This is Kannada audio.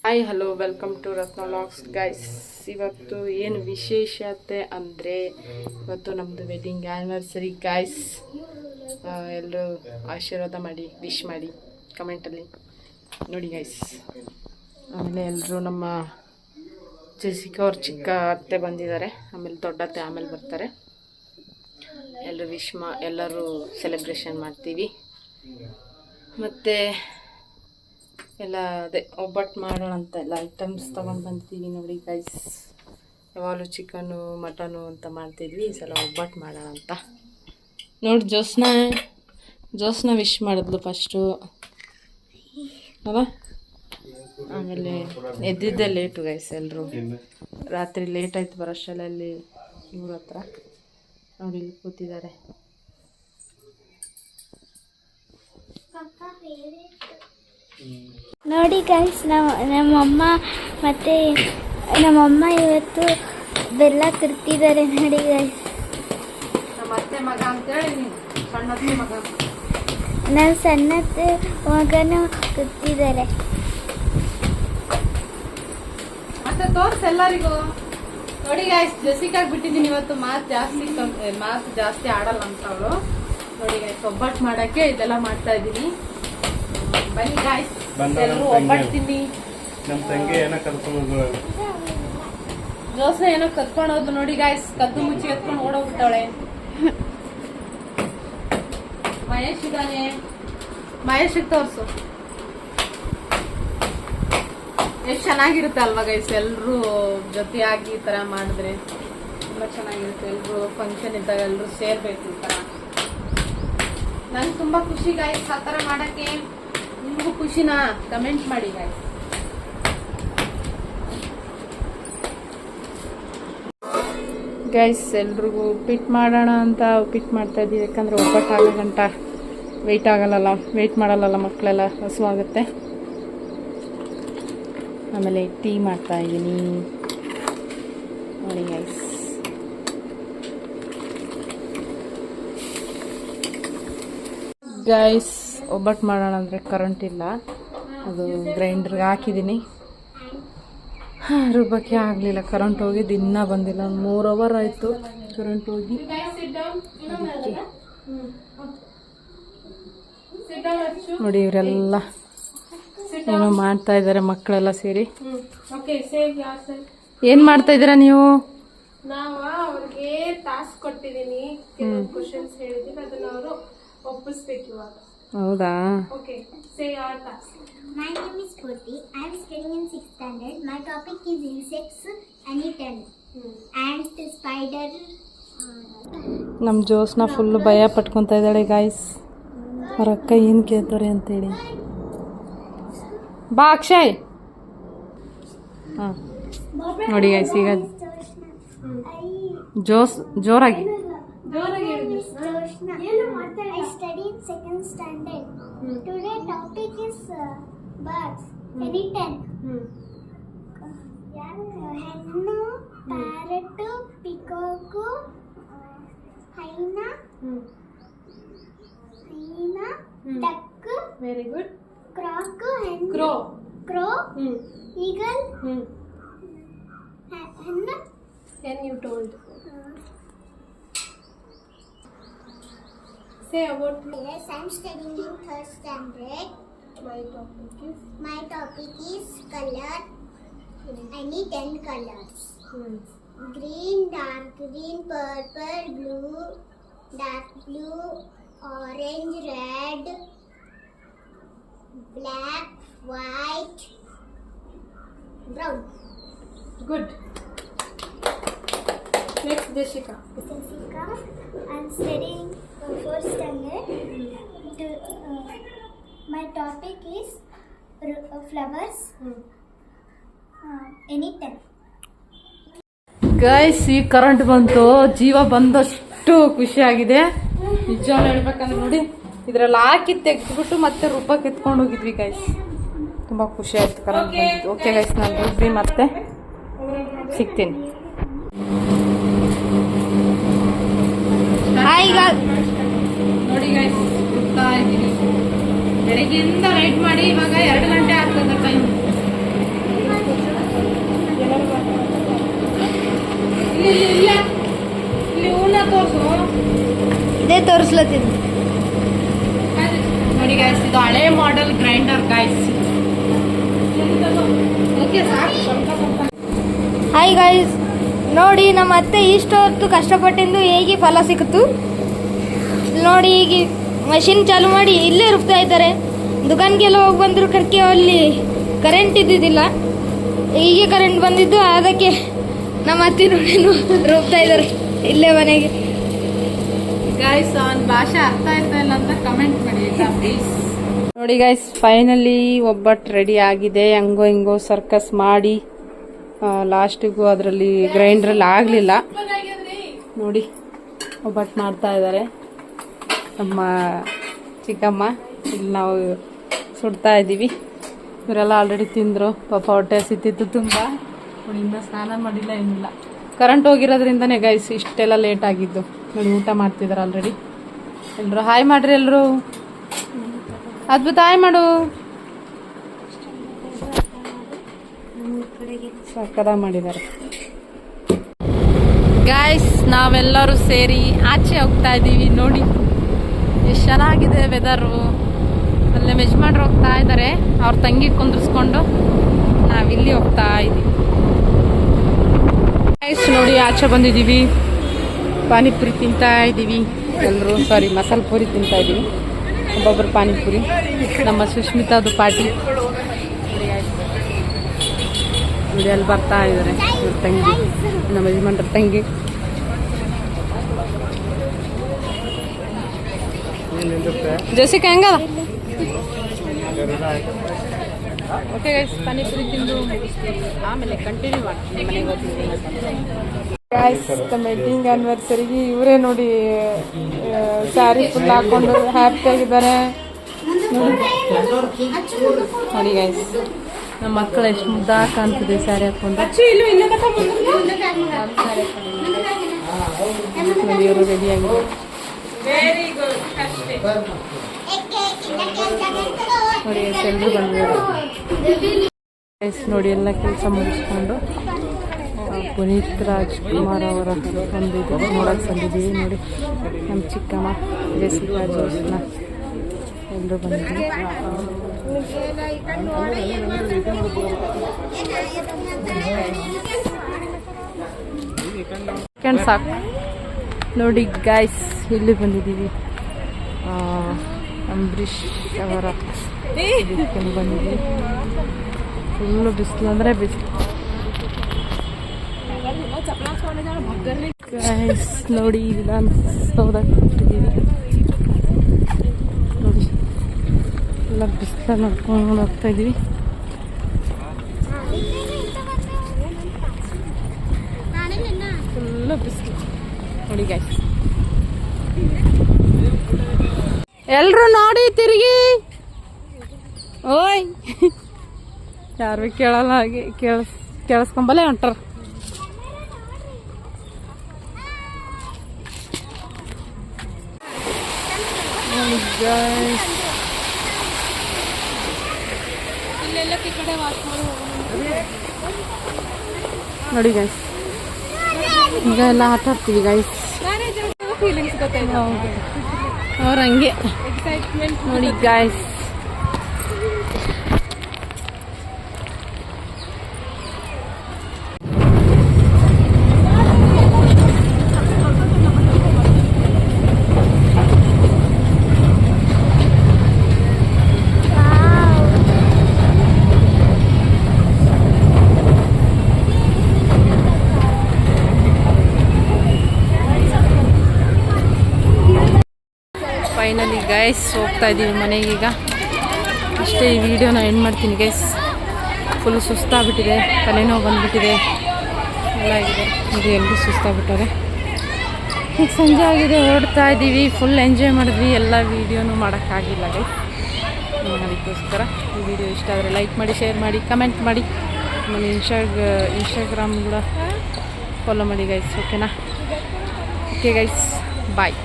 Hi hello welcome to Ratna vlogs guys. ಇವತ್ತು ಏನು ವಿಶೇಷತೆ ಅಂದರೆ ಇವತ್ತು ನಮ್ಮದು ವೆಡ್ಡಿಂಗ್ ಆ್ಯನಿವರ್ಸರಿ ಗೈಸ್. ಎಲ್ಲರೂ ಆಶೀರ್ವಾದ ಮಾಡಿ ವಿಶ್ ಮಾಡಿ ಕಮೆಂಟಲ್ಲಿ ನೋಡಿ ಗೈಸ್. ಆಮೇಲೆ ಎಲ್ಲರೂ ನಮ್ಮ ಜೆಸಿಕಾ ಅವ್ರ ಚಿಕ್ಕ ಅತ್ತೆ ಬಂದಿದ್ದಾರೆ, ಆಮೇಲೆ ದೊಡ್ಡ ಅತ್ತೆ ಆಮೇಲೆ ಬರ್ತಾರೆ. ಎಲ್ಲರೂ ಎಲ್ಲರೂ ಸೆಲೆಬ್ರೇಷನ್ ಮಾಡ್ತೀವಿ. ಮತ್ತು ಎಲ್ಲ ಅದೇ ಒಬ್ಬಟ್ಟು ಮಾಡೋಣ ಅಂತ ಎಲ್ಲ ಐಟಮ್ಸ್ ತೊಗೊಂಡು ಬಂದಿದ್ದೀವಿ ನೋಡಿ ಗೈಸ್. ಯಾವಾಗಲೂ ಚಿಕನ್ನು ಮಟನು ಅಂತ ಮಾಡ್ತಿದ್ವಿ, ಈ ಸಲ ಒಬ್ಬಟ್ಟು ಮಾಡೋಣ ಅಂತ. ನೋಡಿ ಜೋಸ್ನ ವಿಶ್ ಮಾಡಿದ್ಲು ಫಸ್ಟು ಅಲ್ಲ. ಆಮೇಲೆ ಎದ್ದಿದ್ದೆ ಲೇಟು ಗೈಸ್, ಎಲ್ಲರೂ ರಾತ್ರಿ ಲೇಟ್ ಆಯ್ತು ಬರೋಷ್ಟರಲ್ಲಿ. ಇವ್ರ ಹತ್ರ ನೋಡಿ ಇಲ್ಲಿ ಕೂತಿದ್ದಾರೆ. ನೋಡಿ ಗೈಸ್, ನಮ್ಮಮ್ಮ ಮತ್ತು ನಮ್ಮಮ್ಮ ಇವತ್ತು ಬೆಲ್ಲ ತಿರ್ತಿದ್ದಾರೆ ನೋಡಿ ಗೈಸ್. ನನ್ನ ಸಣ್ಣತ್ತೆ ಮಗನು ತಿರ್ತಿದ್ದಾರೆ. ಮತ್ತೆ ತೋರ್ಸ್ ಎಲ್ಲರಿಗೂ ನೋಡಿ ಗೈಸ್. ಜೆಸಿಕಾಗ್ ಬಿಟ್ಟಿದ್ದೀನಿ ಇವತ್ತು ಮಾತು ಜಾಸ್ತಿ ಆಡಲ್ಲ ಅಂತ ಅವಳು. ನೋಡಿ ಗೈಸ್, ಒಬ್ಬಟ್ಟು ಮಾಡೋಕ್ಕೆ ಇದೆಲ್ಲ ಮಾಡ್ತಾ ಇದ್ದೀನಿ. ಬನ್ನಿ ಗಾಯ್ಸ್, ಎಲ್ಲರೂ ಒಬ್ಬಟ್ಟು ತಿನ್ನಿ. ನಮ್ಮ ತಂಗಿ ಏನೋ ಕರ್ಕೊಂಡು ಜೋಸ್ನ ಏನೋ ಕತ್ಕೊಂಡು ಹೋದ್ಲು ನೋಡಿ ಗಾಯ್ಸ್. ಕದ್ದು ಮುಚ್ಚಿ ಎತ್ಕೊಂಡು ಓಡೋಗ್ಬಿಟ್ಟವಳೆ. ಮಹೇಶ್ ಇದ್ದಾನೆ, ಮಹೇಶಿಗೆ ತೋರ್ಸು. ಎಷ್ಟು ಚೆನ್ನಾಗಿರುತ್ತೆ ಅಲ್ವಾ ಗೈಸ್, ಎಲ್ಲರೂ ಜೊತೆಯಾಗಿ ಈ ಥರ ಮಾಡಿದ್ರೆ ತುಂಬ ಚೆನ್ನಾಗಿರುತ್ತೆ. ಎಲ್ಲರೂ ಫಂಕ್ಷನ್ ಇದ್ದಾಗ ಎಲ್ಲರೂ ಸೇರ್ಬೇಕು ಈ ಥರ. ನಂಗೆ ತುಂಬ ಖುಷಿ ಗಾಯ್ಸ್ ಆ ಥರ ಮಾಡೋಕ್ಕೆ. ನಿಮಗೂ ಖುಷಿನಾ? ಕಮೆಂಟ್ ಮಾಡಿ ಗಾಯ್ಸ್. ಗೈಸ್, ಎಲ್ರಿಗೂ ಉಪ್ಪಿಟ್ಟು ಮಾಡೋಣ ಅಂತ ಉಪ್ಪಿಟ್ಟು ಮಾಡ್ತಾ ಇದ್ದೀವಿ. ಯಾಕಂದರೆ ಒಬ್ಬಟ್ಟು ಆಗೋ ಗಂಟ ವೆಯ್ಟ್ ಮಾಡಲ್ಲ ಮಕ್ಕಳೆಲ್ಲ, ಹಸುವಾಗುತ್ತೆ. ಆಮೇಲೆ ಟೀ ಮಾಡ್ತಾ ಇದ್ದೀನಿ ನೋಡಿ ಗೈಸ್. ಗೈಸ್, ಒಬ್ಬಟ್ಟು ಮಾಡೋಣ ಅಂದರೆ ಕರೆಂಟ್ ಇಲ್ಲ, ಅದು ಗ್ರೈಂಡ್ರಿಗೆ ಹಾಕಿದ್ದೀನಿ. ರುಬ್ಬಕ್ಕೆ ಆಗಲಿಲ್ಲ, ಕರೆಂಟ್ ಹೋಗಿ ದಿನ ಬಂದಿಲ್ಲ. 3 ಅವರ್ ಆಯಿತು ಕರೆಂಟ್ ಹೋಗಿ. ನೋಡಿ ಇವರೆಲ್ಲ ಏನೋ ಮಾಡ್ತಾ ಇದ್ದಾರೆ, ಮಕ್ಕಳೆಲ್ಲ ಸೇರಿ. ಏನು ಮಾಡ್ತಾ ಇದ್ದೀರಾ ನೀವು? ಅವ್ರಿಗೆ ಟಾಸ್ಕ್ ಕೊಟ್ಟಿದ್ದೀನಿ, ಕ್ವಶನ್ಸ್ ಹೇಳಿದ್ದೀನಿ, ಅದನ್ನ ಅವರು ಒಪ್ಪಿಸ್ಬೇಕು ಇವಾಗ. ಹೌದಾ? Okay, say your task. My name is Purti. I am studying in 6th standard. My topic is insects, anytime. Ant, spider. ನಮ್ಮ ಜೋಸ್ನ ಫುಲ್ ಭಯ ಪಟ್ಕೊತಾ ಇದ್ದಾಳೆ ಗಾಯ್ಸ್. ಅವ್ರ ಅಕ್ಕ ಏನು ಕೇಳ್ತಾರೆ ಅಂತೇಳಿ. ಬಾ ಅಕ್ಷಯ್. ಹಾಂ ನೋಡಿ ಗಾಯ್ಸ್, ಈಗ ಜೋರಾಗಿ I study in 2nd standard. Today topic is birds. Anytime. Hennu, parrot, peacock, hyena, duck. Very good. Croc, Crow. Eagle, hen. Hen you told. Say about me. Yes, I am studying in 3rd standard. My topic is color. Any 10 colors. Green, dark green, purple, blue, dark blue, orange, red, black, white, brown. Good. Next, Jessica. Jessica, I am studying 4th standard. My topic is flowers. Anytime. Guys, ಈ ಕರೆಂಟ್ ಬಂತು, ಜೀವ ಬಂದಷ್ಟು ಖುಷಿಯಾಗಿದೆ. ನಿಜವಾಗ್ಲೂ ಹೇಳ್ಬೇಕಂದ್ರೆ ನೋಡಿ, ಇದರಲ್ಲಿ ಹಾಕಿ ತೆಗೆದ್ಬಿಟ್ಟು ಮತ್ತೆ ರುಬ್ಬಕ್ಕೆ ಎತ್ಕೊಂಡು ಹೋಗಿದ್ವಿ ಗೈಸ್. ತುಂಬ ಖುಷಿ ಆಯ್ತು ಕರೆಂಟ್ ಬಂದಿದ್ದು. ಓಕೆ ಗೈಸ್, ನಾನು ರುಬ್ಬಿ ಮತ್ತೆ ಸಿಗ್ತೀನಿ. ನೋಡಿ ಗೈಸ್, ರುಬ್ತಾ ಇದ್ದೀನಿ. ಬೆಳಗ್ಗೆಯಿಂದ ವೇಟ್ ಮಾಡಿ ಇವಾಗ 2 ಗಂಟೆ ಆಗ್ತದೆ ಟೈಮ್. ಹಾಯ್ ಗೈಸ್, ನೋಡಿ ನಮ್ಮ ಅತ್ತೆ ಇಷ್ಟು ಹೊತ್ತು ಕಷ್ಟಪಟ್ಟಿದ್ದು ಹೇಗೆ ಫಲ ಸಿಕ್ಕಿತು ನೋಡಿ. ಈಗ ಮಷಿನ್ ಚಾಲು ಮಾಡಿ ಇಲ್ಲೇ ರುಬ್ತಾ ಇದ್ದಾರೆ. ದುಕಾನ್ಗೆಲ್ಲ ಹೋಗಿ ಬಂದ್ರು ಕಡೆಗೆ ಅಲ್ಲಿ ಕರೆಂಟ್ ಇದ್ದಿದ್ದಿಲ್ಲ, ಹೀಗೆ ಕರೆಂಟ್ ಬಂದಿದ್ದು, ಅದಕ್ಕೆ ನಮ್ಮ ಅತ್ತೆ ನೋಡಿ ರುಬ್ತಾ ಇದ್ದಾರೆ ಇಲ್ಲೇ ಮನೆಗೆ. ಗೈಸ್ ಅವನ ಭಾಷೆ ಅರ್ಥ ಆಯ್ತಾ ಇಲ್ಲ ಅಂತ ಕಮೆಂಟ್ ಮಾಡಿ ಪ್ಲೀಸ್. ನೋಡಿ ಗೈಸ್, ಫೈನಲಿ ಒಬ್ಬಟ್ಟು ರೆಡಿ ಆಗಿದೆ. ಹಂಗೋ ಹಿಂಗೋ ಸರ್ಕಸ್ ಮಾಡಿ ಲಾಸ್ಟಿಗೂ ಅದರಲ್ಲಿ ಗ್ರೈಂಡ್ರಲ್ಲಿ ಆಗಲಿಲ್ಲ. ನೋಡಿ ಒಬ್ಬಟ್ಟು ಮಾಡ್ತಾ ಇದ್ದಾರೆ ನಮ್ಮ ಚಿಕ್ಕಮ್ಮ. ಇಲ್ಲಿ ನಾವು ಸುಡ್ತಾ ಇದ್ದೀವಿ. ಇವರೆಲ್ಲ ಆಲ್ರೆಡಿ ತಿಂದರು, ಪಾಪ ಹೊಟ್ಟೆ ಹಸಿತಿತ್ತು ತುಂಬ. ನೋಡಿ ಇನ್ನೂ ಸ್ನಾನ ಮಾಡಿಲ್ಲ, ಏನಿಲ್ಲ. ಕರೆಂಟ್ ಹೋಗಿರೋದ್ರಿಂದನೇ ಗೈಸ್ ಇಷ್ಟೆಲ್ಲ ಲೇಟ್ ಆಗಿದ್ದು. ನೋಡಿ ಊಟ ಮಾಡ್ತಿದ್ದಾರೆ ಆಲ್ರೆಡಿ. ಎಲ್ಲರೂ ಹಾಯ್ ಮಾಡ್ರಿ, ಎಲ್ಲರೂ ಅದ್ಭುತ ಹಾಯ್ ಮಾಡು. ಸಕ್ಕದ ಮಾಡಿದ್ದಾರೆ ಗಾಯ್ಸ್. ನಾವೆಲ್ಲರೂ ಸೇರಿ ಆಚೆ ಹೋಗ್ತಾ ಇದ್ದೀವಿ. ನೋಡಿ ಎಷ್ಟು ಚೆನ್ನಾಗಿದೆ ವೆದರು. ಅಲ್ಲೇ ಯಜಮಾನ್ರು ಹೋಗ್ತಾ ಇದ್ದಾರೆ, ಅವ್ರ ತಂಗಿ ಕುಂದ್ರಿಸ್ಕೊಂಡು ನಾವಿಲ್ಲಿ ಹೋಗ್ತಾ ಇದ್ದೀವಿ ಗೈಸ್. ನೋಡಿ ಆಚೆ ಬಂದಿದ್ದೀವಿ, ಪಾನಿಪುರಿ ತಿಂತಾ ಇದ್ದೀವಿ ಎಲ್ಲರೂ. ಸಾರಿ, ಮಸಾಲೆ ಪೂರಿ ತಿಂತಾ ಇದ್ದೀವಿ. ಒಬ್ಬೊಬ್ಬರು ಪಾನಿಪುರಿ. ನಮ್ಮ ಸುಷ್ಮಿತಾದು ಪಾರ್ಟಿ ನೋಡಿ ಅಲ್ಲಿ ಬರ್ತಾ ಇದ್ದಾರೆ ಇವ್ರ ತಂಗಿ, ನಮ್ಮ ಯಜಮಾನ್ರ ತಂಗಿ. ಜೆಸಿಕಾ ಹೆಂಗದ? ಓಕೆ ಗೈಸ್, ಪಾನಿಪುರಿ ತಿಂದು ಆಮೇಲೆ ಕಂಟಿನ್ಯೂ ಮಾಡ್ತೀನಿ ಮನೆಗೆ ಹೋಗ್ತೀನಿ. ಗೈಸ್, ನಮ್ಮ ವೆಡ್ಡಿಂಗ್ ಆ್ಯನಿವರ್ಸರಿಗೆ ಇವರೇ ನೋಡಿ ಸ್ಯಾರಿ ಫುಲ್ ಹಾಕೊಂಡು ಹ್ಯಾಪಿ ಆಗಿದ್ದಾರೆ. ನೋಡಿ ಗೈಸ್, ನಮ್ಮ ಮಕ್ಕಳು ಎಷ್ಟು ಮುದ್ದಾಗಿ ಕಾಣ್ತಿದೆ ಸ್ಯಾರಿ ಹಾಕೊಂಡು. ನೋಡಿ ಇವರು ರೆಡಿಯಾಗಿ ನೋಡಿ ಎಲ್ಲರೂ ಬಂದಿದ್ದಾರೆ. ನೋಡಿ ಎಲ್ಲ ಕೆಲಸ ಮುಗಿಸ್ಕೊಂಡು ಪುನೀತ್ ರಾಜ್ಕುಮಾರ್ ಅವರ ಒಂದು ಇದು ನೋಡಕ್ಕೆ ಬಂದಿದ್ದೀವಿ. ನೋಡಿ ನಮ್ಮ ಚಿಕ್ಕಮ್ಮ, ಜೆಸಿಕಾ, ಜೋಸ್ನ ಎಲ್ಲರೂ ಬಂದಿದ್ದೀವಿ. ಸಾಕು ನೋಡಿ ಗೈಸ್, ಇಲ್ಲಿ ಬಂದಿದ್ದೀವಿ. ಅಂಬರೀಷ್ ಅವರ ಇದಕ್ಕೆ ಬಂದಿದ್ದೀವಿ. ಫುಲ್ಲು ಬಿಸಿಲು ಅಂದರೆ ಬಿಸಿಲು ಗೈಸ್. ನೋಡಿ ವಿಧಾನಸೌಧಕ್ಕಿದ್ದೀವಿ. ನೋಡಿ ಎಲ್ಲ ಬಿಸಿಲ ನೋಡ್ಕೊಂಡು ಹೋಗ್ತಾ ಇದ್ದೀವಿ. ಫುಲ್ಲು ಬಿಸಿಲು ನೋಡಿ ಗೈಸ್. ಎಲ್ರು ನೋಡಿ ತಿರುಗಿ. ಓಯ್ ಯಾರು ಕೇಳಲ್ಲ, ಹಾಗೆ ಕೇಳಿಸ್ಕೊಂಬಲ್ಲೇ ಹೊಂಟಾರ. ನೋಡಿ ಗೈಸ್, ನೋಡಿ ಗೈಸ್, ಈಗ ಎಲ್ಲ ಆಟ ಆಡ್ತೀವಿ ಗೈಸ್. ಅವ್ರ ಹಂಗೆ ನೋಡಿ ಗೈಸ್. ಫೈನಲಿ ಗೈಸ್ ಹೋಗ್ತಾ ಇದ್ದೀವಿ ಮನೆಗೆ. ಈಗ ಇಷ್ಟೇ ಈ ವಿಡಿಯೋನ ಎಂಡ್ ಮಾಡ್ತೀನಿ ಗೈಸ್. ಫುಲ್ ಸುಸ್ತಾಗ್ಬಿಟ್ಟಿದೆ, ತಲೆನೋವು ಬಂದುಬಿಟ್ಟಿದೆ, ಎಲ್ಲ ಆಗಿದೆ. ಇದು ಎಲ್ಲರೂ ಸುಸ್ತಾಗ್ಬಿಟ್ಟಾರೆ. ಈಗ ಸಂಜೆ ಆಗಿದೆ, ಹೊರಡ್ತಾ ಇದ್ದೀವಿ. ಫುಲ್ ಎಂಜಾಯ್ ಮಾಡಿದ್ವಿ. ಎಲ್ಲ ವೀಡಿಯೋನು ಮಾಡೋಕ್ಕಾಗಿಲ್ಲ ಗೈಸ್. ಅದಕ್ಕೋಸ್ಕರ ಈ ವಿಡಿಯೋ ಇಷ್ಟ ಆದರೆ ಲೈಕ್ ಮಾಡಿ, ಶೇರ್ ಮಾಡಿ, ಕಮೆಂಟ್ ಮಾಡಿ. ನನ್ನ ಇನ್ಸ್ಟಾಗ್ರಾಮ್ ಕೂಡ ಫಾಲೋ ಮಾಡಿ ಗೈಸ್. ಓಕೆನಾ? ಓಕೆ ಗೈಸ್, ಬಾಯ್.